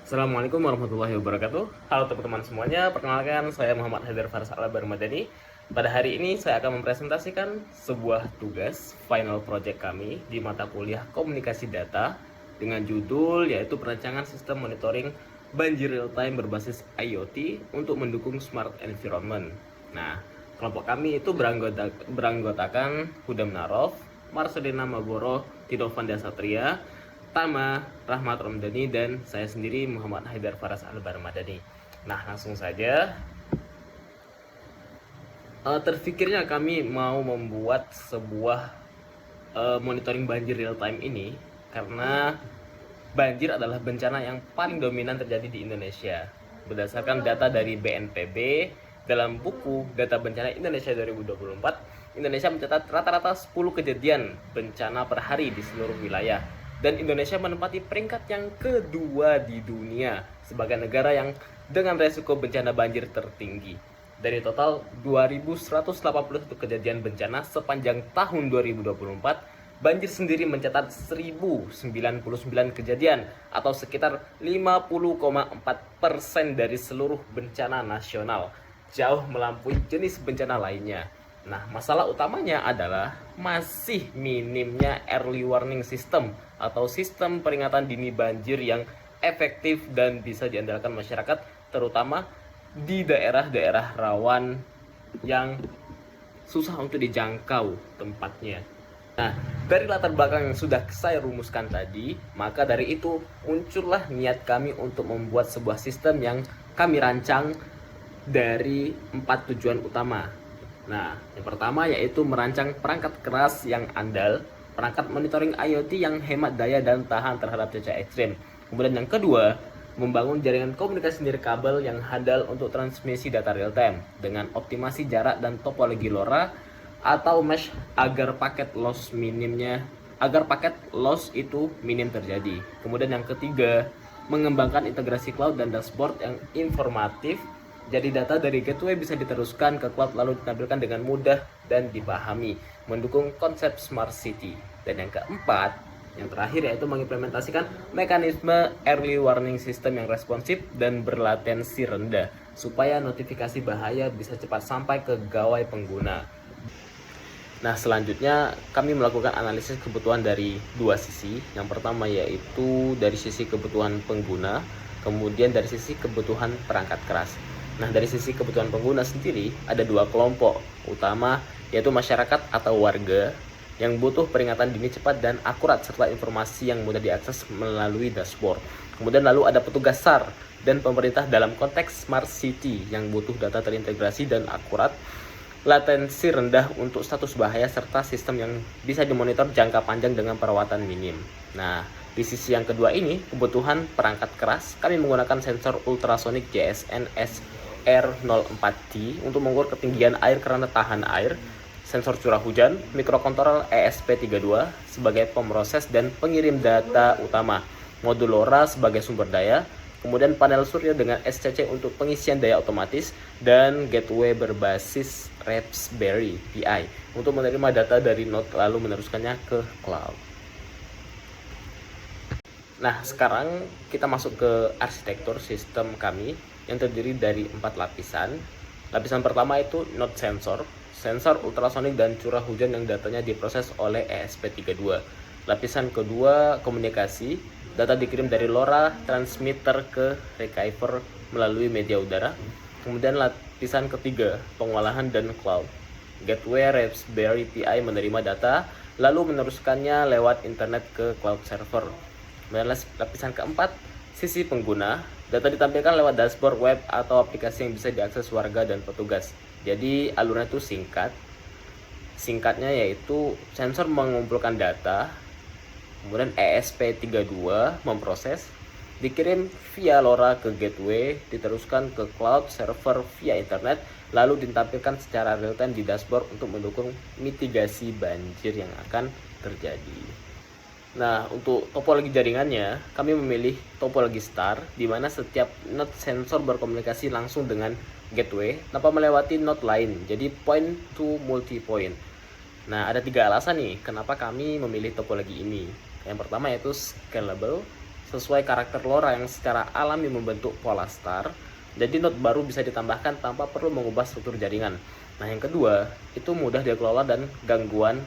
Assalamualaikum warahmatullahi wabarakatuh. Halo teman-teman semuanya, perkenalkan saya Muhammad Haidar Faras Al-Barmadani. Pada hari ini saya akan mempresentasikan sebuah tugas final project kami di mata kuliah Komunikasi Data dengan judul yaitu perancangan sistem monitoring banjir real time berbasis IoT untuk mendukung smart environment. Nah, kelompok kami itu beranggotakan Huda Menarov, Marcelina Maboro, Tino Vandasatria, Tama, Rahmat Ramdhani, dan saya sendiri Muhammad Haidar Faras Al-Barmadani. Nah, langsung saja. Terfikirnya kami mau membuat sebuah monitoring banjir real time ini karena banjir adalah bencana yang paling dominan terjadi di Indonesia. Berdasarkan data dari BNPB, dalam buku Data Bencana Indonesia 2024, Indonesia mencatat rata-rata 10 kejadian bencana per hari di seluruh wilayah. Dan Indonesia menempati peringkat yang kedua di dunia sebagai negara yang dengan resiko bencana banjir tertinggi. Dari total 2.181 kejadian bencana sepanjang tahun 2024, banjir sendiri mencatat 1.099 kejadian atau sekitar 50,4% dari seluruh bencana nasional, jauh melampaui jenis bencana lainnya. Nah, masalah utamanya adalah masih minimnya early warning system atau sistem peringatan dini banjir yang efektif dan bisa diandalkan masyarakat, terutama di daerah-daerah rawan yang susah untuk dijangkau tempatnya. Nah, dari latar belakang yang sudah saya rumuskan tadi, maka dari itu muncullah niat kami untuk membuat sebuah sistem yang kami rancang dari 4 tujuan utama. Nah, yang pertama yaitu merancang perangkat keras yang andal, perangkat monitoring IoT yang hemat daya dan tahan terhadap cuaca ekstrim. Kemudian yang kedua, membangun jaringan komunikasi nirkabel yang handal untuk transmisi data real time dengan optimasi jarak dan topologi LoRa atau mesh agar paket loss itu minim terjadi. Kemudian yang ketiga, mengembangkan integrasi cloud dan dashboard yang informatif. Jadi data dari gateway bisa diteruskan ke cloud lalu ditampilkan dengan mudah dan dipahami, mendukung konsep smart city. Dan yang keempat, yang terakhir yaitu mengimplementasikan mekanisme early warning system yang responsif dan berlatensi rendah, supaya notifikasi bahaya bisa cepat sampai ke gawai pengguna. Nah, selanjutnya kami melakukan analisis kebutuhan dari dua sisi. Yang pertama yaitu dari sisi kebutuhan pengguna, kemudian dari sisi kebutuhan perangkat keras. Nah, dari sisi kebutuhan pengguna sendiri ada dua kelompok utama, yaitu masyarakat atau warga yang butuh peringatan dini cepat dan akurat serta informasi yang mudah diakses melalui dashboard. Kemudian lalu ada petugas SAR dan pemerintah dalam konteks smart city yang butuh data terintegrasi dan akurat, latensi rendah untuk status bahaya serta sistem yang bisa dimonitor jangka panjang dengan perawatan minim. Nah, di sisi yang kedua ini, kebutuhan perangkat keras, kami menggunakan sensor ultrasonik GSN SR04T untuk mengukur ketinggian air karena tahan air, sensor curah hujan, mikrokontrol ESP32 sebagai pemroses dan pengirim data utama, modul LoRa sebagai sumber daya, kemudian panel surya dengan SCC untuk pengisian daya otomatis, dan gateway berbasis Raspberry Pi untuk menerima data dari node lalu meneruskannya ke cloud. Nah, sekarang kita masuk ke arsitektur sistem kami yang terdiri dari 4 lapisan. Lapisan pertama itu node sensor, sensor ultrasonik dan curah hujan yang datanya diproses oleh ESP32. Lapisan kedua komunikasi, data dikirim dari LoRa transmitter ke receiver melalui media udara. Kemudian lapisan ketiga, pengolahan dan cloud. Gateway Raspberry Pi menerima data lalu meneruskannya lewat internet ke cloud server. Kemudian lapisan keempat, sisi pengguna, data ditampilkan lewat dashboard web atau aplikasi yang bisa diakses warga dan petugas. Jadi alurnya itu singkatnya yaitu sensor mengumpulkan data, kemudian ESP32 memproses, dikirim via LoRa ke gateway, diteruskan ke cloud server via internet, lalu ditampilkan secara real time di dashboard untuk mendukung mitigasi banjir yang akan terjadi. Nah, untuk topologi jaringannya, kami memilih topologi star, di mana setiap node sensor berkomunikasi langsung dengan gateway tanpa melewati node lain, jadi point to multi-point. Nah, ada 3 alasan nih kenapa kami memilih topologi ini. Yang pertama yaitu scalable, sesuai karakter LoRa yang secara alami membentuk pola star. Jadi node baru bisa ditambahkan tanpa perlu mengubah struktur jaringan. Nah, yang kedua, itu mudah dikelola dan gangguan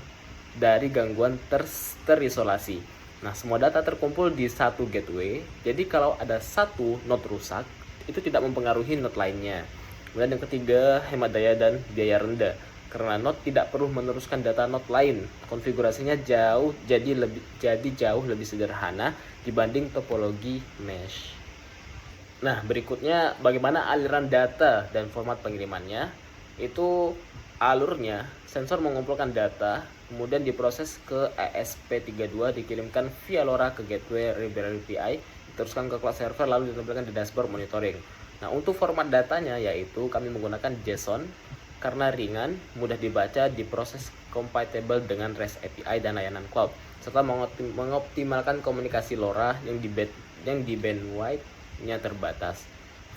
terisolasi. Nah, semua data terkumpul di satu gateway. Jadi kalau ada satu node rusak, itu tidak mempengaruhi node lainnya. Kemudian yang ketiga, hemat daya dan biaya rendah. Karena node tidak perlu meneruskan data node lain. Konfigurasinya jauh lebih sederhana dibanding topologi mesh. Nah, berikutnya bagaimana aliran data dan format pengirimannya. Itu alurnya, sensor mengumpulkan data, kemudian diproses ke ESP32, dikirimkan via LoRa ke gateway Raspberry Pi, diteruskan ke cloud server, lalu ditampilkan di dashboard monitoring. Nah, untuk format datanya yaitu kami menggunakan JSON karena ringan, mudah dibaca, diproses compatible dengan REST API dan layanan cloud, serta mengoptimalkan komunikasi LoRa yang di bandwidth-nya terbatas.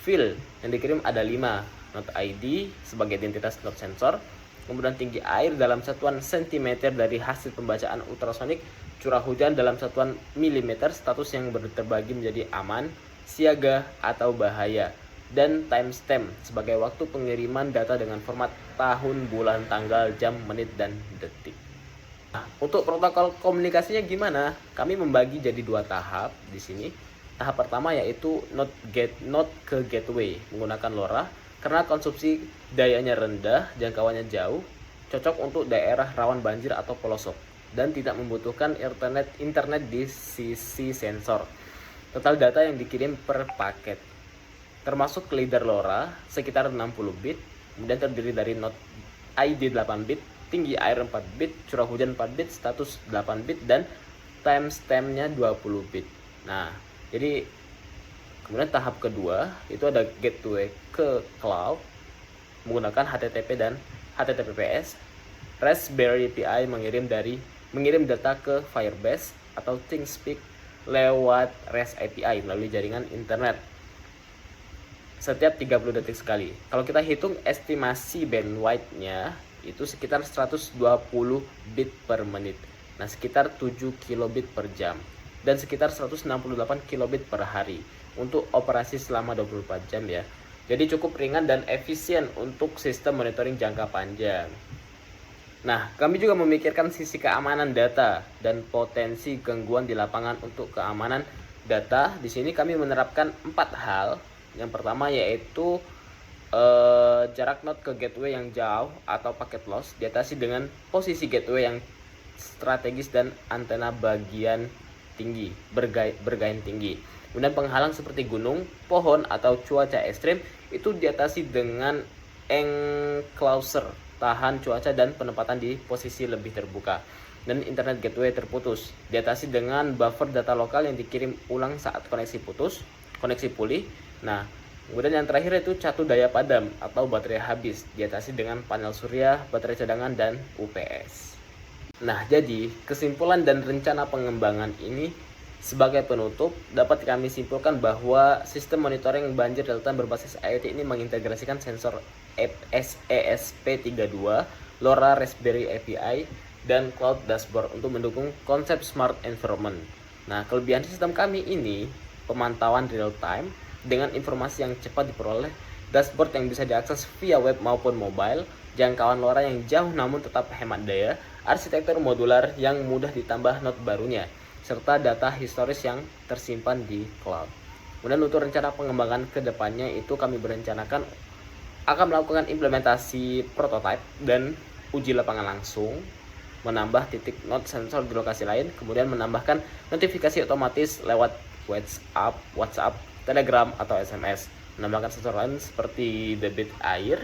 Field yang dikirim ada 5, node ID sebagai identitas node sensor, kemudian tinggi air dalam satuan cm dari hasil pembacaan ultrasonik, curah hujan dalam satuan mm, status yang terbagi menjadi aman, siaga, atau bahaya, dan timestamp sebagai waktu pengiriman data dengan format tahun, bulan, tanggal, jam, menit, dan detik. Nah, untuk protokol komunikasinya gimana? Kami membagi jadi 2 tahap di sini. Tahap pertama yaitu node ke gateway menggunakan LoRa karena konsumsi dayanya rendah, jangkauannya jauh, cocok untuk daerah rawan banjir atau pelosok, dan tidak membutuhkan internet di sisi sensor. Total data yang dikirim per paket, termasuk leader LoRa, sekitar 60 bit, kemudian terdiri dari node ID 8 bit, tinggi air 4 bit, curah hujan 4 bit, status 8 bit, dan timestamp-nya 20 bit. Nah, jadi kemudian tahap kedua itu ada gateway ke cloud menggunakan HTTP dan HTTPS. Raspberry Pi mengirim data ke Firebase atau ThinkSpeak lewat REST API melalui jaringan internet setiap 30 detik sekali. Kalau kita hitung estimasi bandwidth-nya itu sekitar 120 bit per menit. Nah, sekitar 7 kilobit per jam dan sekitar 168 kilobit per hari untuk operasi selama 24 jam ya. Jadi cukup ringan dan efisien untuk sistem monitoring jangka panjang. Nah, kami juga memikirkan sisi keamanan data dan potensi gangguan di lapangan. Untuk keamanan data, di sini kami menerapkan 4 hal. Yang pertama yaitu jarak node ke gateway yang jauh atau packet loss diatasi dengan posisi gateway yang strategis dan antena bagian tinggi, bergain tinggi. Kemudian penghalang seperti gunung, pohon, atau cuaca ekstrim itu diatasi dengan enclosure, tahan cuaca dan penempatan di posisi lebih terbuka. Dan internet gateway terputus diatasi dengan buffer data lokal yang dikirim ulang saat koneksi pulih. Nah, kemudian yang terakhir itu catu daya padam atau baterai habis diatasi dengan panel surya, baterai cadangan, dan UPS. Nah, jadi kesimpulan dan rencana pengembangan ini sebagai penutup dapat kami simpulkan bahwa sistem monitoring banjir real time berbasis IoT ini mengintegrasikan sensor ESP32, LoRa, Raspberry API, dan cloud dashboard untuk mendukung konsep smart environment. Nah, kelebihan sistem kami ini pemantauan real time dengan informasi yang cepat diperoleh, dashboard yang bisa diakses via web maupun mobile, jangkauan LoRa yang jauh namun tetap hemat daya, arsitektur modular yang mudah ditambah node barunya, serta data historis yang tersimpan di cloud. Kemudian untuk rencana pengembangan ke depannya itu kami berencanakan akan melakukan implementasi prototype dan uji lapangan langsung, menambah titik node sensor di lokasi lain, kemudian menambahkan notifikasi otomatis lewat WhatsApp, Telegram, atau SMS, menambahkan sensor lain seperti debit air,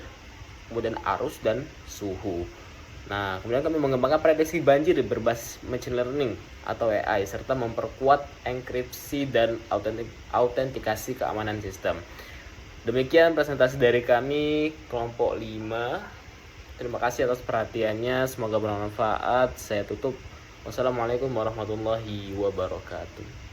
kemudian arus dan suhu. Nah, kemudian kami mengembangkan prediksi banjir berbasis machine learning atau AI, serta memperkuat enkripsi dan autentikasi keamanan sistem. Demikian presentasi dari kami, kelompok 5. Terima kasih atas perhatiannya, semoga bermanfaat. Saya tutup. Wassalamualaikum warahmatullahi wabarakatuh.